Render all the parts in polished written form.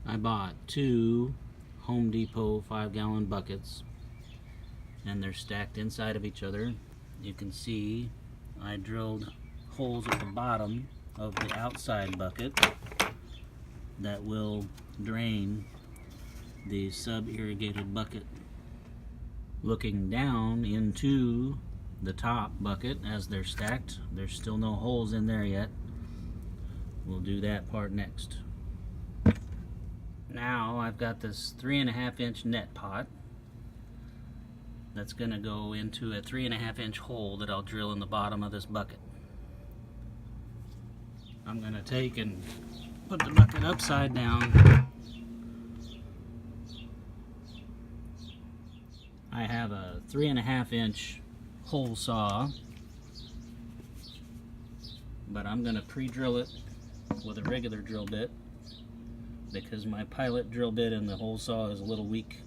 I bought two Home Depot 5-gallon buckets, and they're stacked inside of each other. You can see I drilled holes at the bottom of the outside bucket that will drain the sub-irrigated bucket. Looking down into the top bucket as they're stacked, there's still no holes in there yet. We'll do that part next. Now I've got this 3.5-inch net pot that's going to go into a 3.5-inch hole that I'll drill in the bottom of this bucket. I'm going to take and put the bucket upside down. I have a 3.5-inch hole saw, but I'm going to pre-drill it with a regular drill bit because my pilot drill bit in the hole saw is a little weak.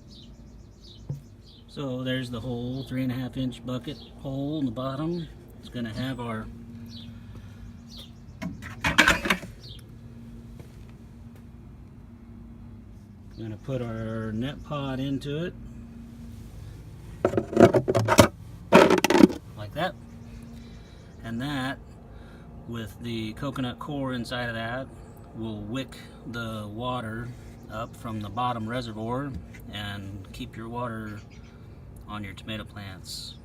So there's the whole 3.5-inch bucket hole in the bottom. It's going to have our going to put our net pot into it like that, and that with the coconut core inside of that will wick the water up from the bottom reservoir and keep your water on your tomato plants.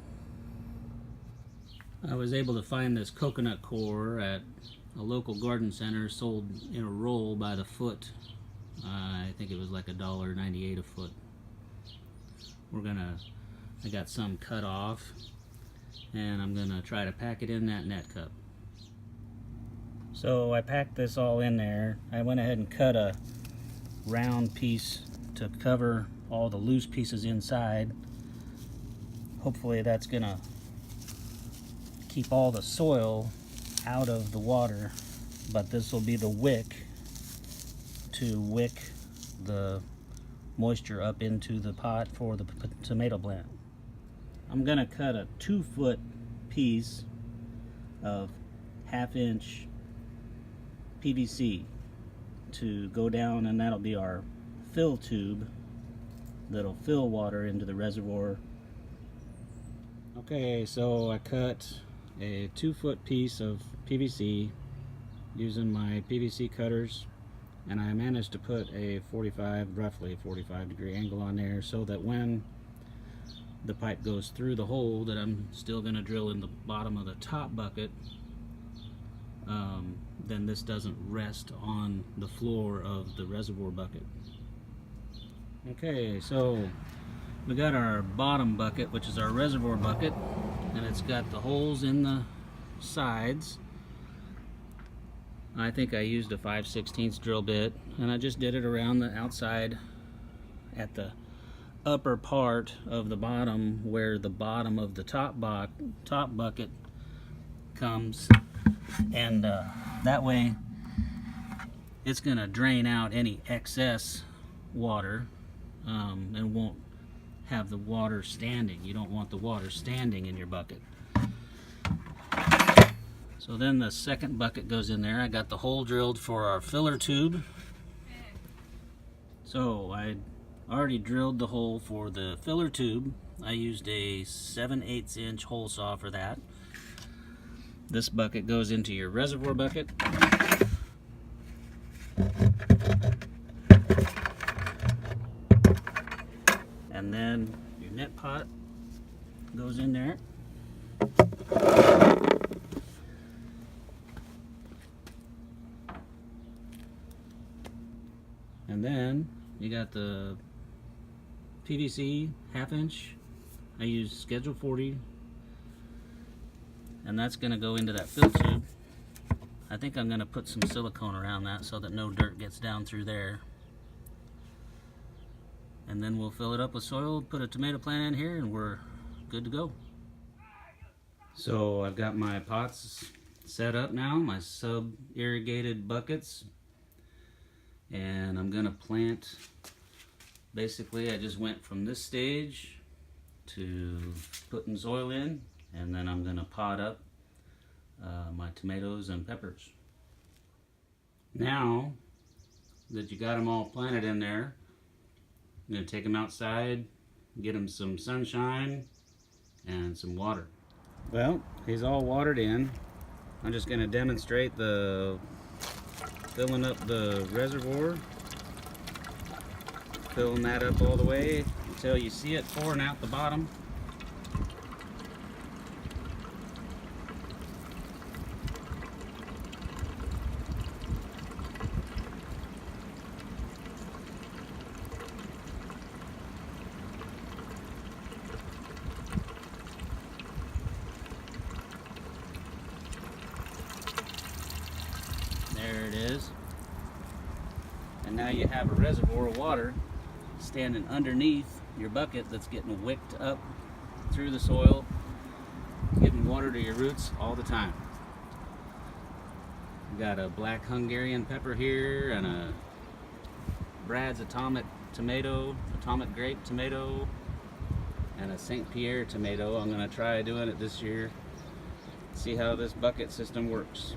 I was able to find this coconut core at a local garden center, sold in a roll by the foot. I think it was like $1.98 a foot. I got some cut off, and I'm gonna try to pack it in that net cup. So I packed this all in there. I went ahead and cut a round piece to cover all the loose pieces inside. Hopefully that's gonna keep all the soil out of the water, but this will be the wick to wick the moisture up into the pot for the tomato plant. I'm gonna cut a 2-foot piece of 1/2-inch PVC to go down, and that'll be our fill tube that'll fill water into the reservoir. Okay, so I cut a 2-foot piece of PVC using my PVC cutters, and I managed to put a roughly 45-degree angle on there so that when the pipe goes through the hole that I'm still going to drill in the bottom of the top bucket, then this doesn't rest on the floor of the reservoir bucket. Okay, so we got our bottom bucket, which is our reservoir bucket, and it's got the holes in the sides. I think I used a 5/16 drill bit, and I just did it around the outside at the upper part of the bottom where the bottom of the top bucket comes, and that way it's going to drain out any excess water and won't have the water standing. You don't want the water standing in your bucket. So then the second bucket goes in there. I got the hole drilled for our filler tube. So I already drilled the hole for the filler tube. I used a 7/8 inch hole saw for that. This bucket goes into your reservoir bucket. And then your net pot goes in there. And then you got the PVC 1/2-inch. I use Schedule 40, and that's going to go into that fill tube. I think I'm going to put some silicone around that so that no dirt gets down through there. And then we'll fill it up with soil, put a tomato plant in here, and we're good to go. So I've got my pots set up now, my sub-irrigated buckets, and I'm gonna plant. Basically, I just went from this stage to putting soil in, and then I'm gonna pot up my tomatoes and peppers. Now that you got them all planted in there. I'm going to take them outside, get them some sunshine and some water. Well, he's all watered in. I'm just going to demonstrate the filling up the reservoir, filling that up all the way until you see it pouring out the bottom. There it is. And now you have a reservoir of water standing underneath your bucket that's getting wicked up through the soil, giving water to your roots all the time. We've got a black Hungarian pepper here and a Brad's atomic grape tomato, and a St. Pierre tomato. I'm going to try doing it this year. See how this bucket system works.